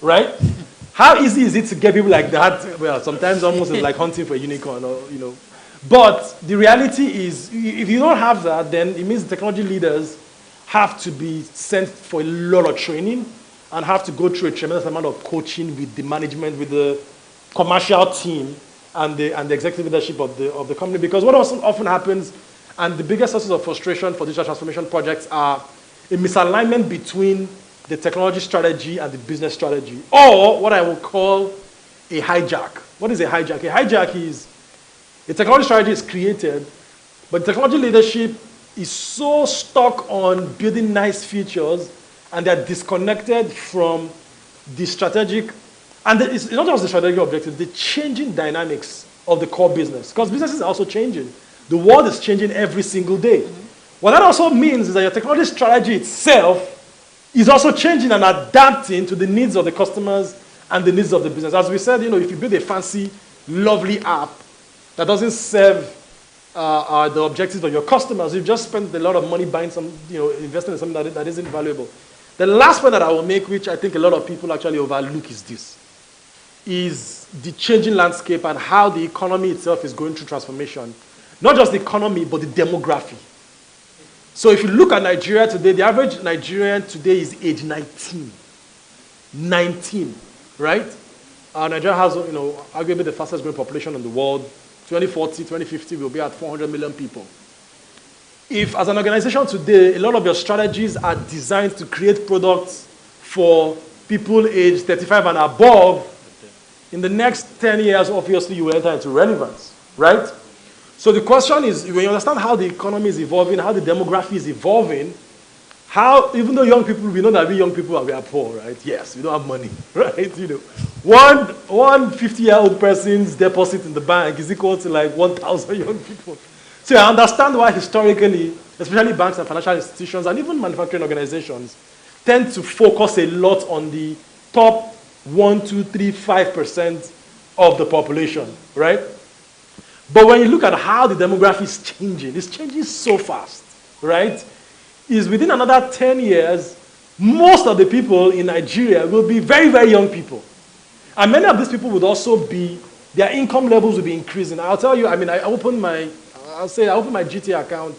right? How easy is it to get people like that? Well, sometimes almost it's like hunting for a unicorn, or, you know. But the reality is, if you don't have that, then it means the technology leaders have to be sent for a lot of training and have to go through a tremendous amount of coaching with the management, with the commercial team, and the executive leadership of the company. Because what also often happens, and the biggest sources of frustration for digital transformation projects are a misalignment between the technology strategy and the business strategy, or what I will call a hijack. What is a hijack? A hijack is a technology strategy is created, but technology leadership is so stuck on building nice features, and they're disconnected from the strategic, and it's not just the strategic objectives, the changing dynamics of the core business, because businesses are also changing. The world is changing every single day. What that also means is that your technology strategy itself is also changing and adapting to the needs of the customers and the needs of the business. As we said, if you build a fancy, lovely app that doesn't serve the objectives of your customers, you've just spent a lot of money buying some, investing in something that isn't valuable. The last point that I will make, which I think a lot of people actually overlook, is this, is the changing landscape and how the economy itself is going through transformation. Not just the economy, but the demography. So if you look at Nigeria today, the average Nigerian today is age 19. 19, right? Nigeria has, arguably the fastest growing population in the world. 2040, 2050, we'll be at 400 million people. If, as an organization today, a lot of your strategies are designed to create products for people aged 35 and above, in the next 10 years, obviously, you will enter into relevance, right? So the question is, when you understand how the economy is evolving, how the demography is evolving, how, even though young people, we know that we young people we are poor, right? Yes, we don't have money, right? One 50-year-old person's deposit in the bank is equal to like 1,000 young people. So I understand why historically, especially banks and financial institutions and even manufacturing organizations tend to focus a lot on the top 1, 2, 3, 5% of the population, right? But when you look at how the demography is changing, it's changing so fast, right? Is within another 10 years, most of the people in Nigeria will be very, very young people. And many of these people would also be, their income levels will be increasing. I'll tell you, I opened my GT account,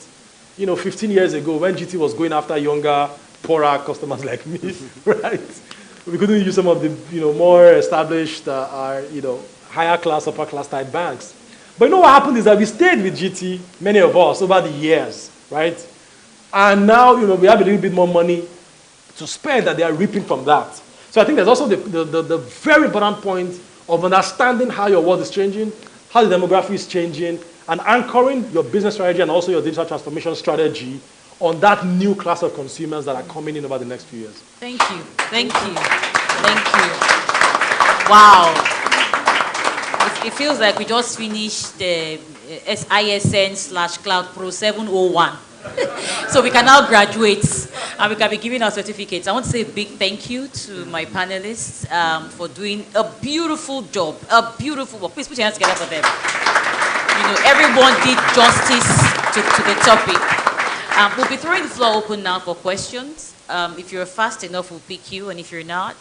15 years ago when GT was going after younger, poorer customers like me, right? We couldn't use some of the, more established, higher class, upper class type banks. But what happened is that we stayed with GT, many of us, over the years, right? And now, we have a little bit more money to spend, and they are reaping from that. So I think there's also the very important point of understanding how your world is changing, how the demography is changing, and anchoring your business strategy and also your digital transformation strategy on that new class of consumers that are coming in over the next few years. Thank you. Thank you. Thank you. Wow. It feels like we just finished the ISN/Cloud Pro 701. So we can now graduate and we can be giving our certificates. I want to say a big thank you to my panelists for doing a beautiful job, a beautiful work. Please put your hands together for them. Everyone did justice to the topic. We'll be throwing the floor open now for questions. If you're fast enough, we'll pick you, and if you're not,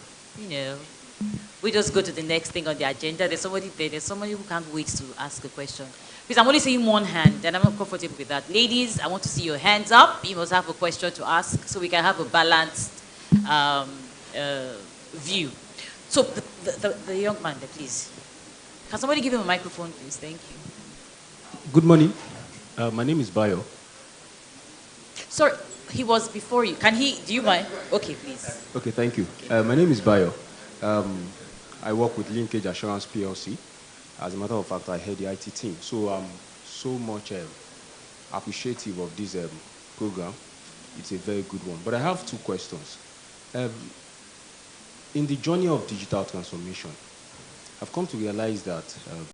we just go to the next thing on the agenda. There's somebody there. There's somebody who can't wait to ask a question. Please, I'm only seeing one hand, and I'm not comfortable with that. Ladies, I want to see your hands up. You must have a question to ask so we can have a balanced view. So the young man there, please. Can somebody give him a microphone, please? Thank you. Good morning. My name is Bayo. Sorry, he was before you. Do you mind? Okay, please. Okay, thank you. My name is Bayo. I work with Linkage Assurance PLC. As a matter of fact, I head the IT team. So I'm so much appreciative of this program. It's a very good one. But I have two questions. In the journey of digital transformation, I've come to realize that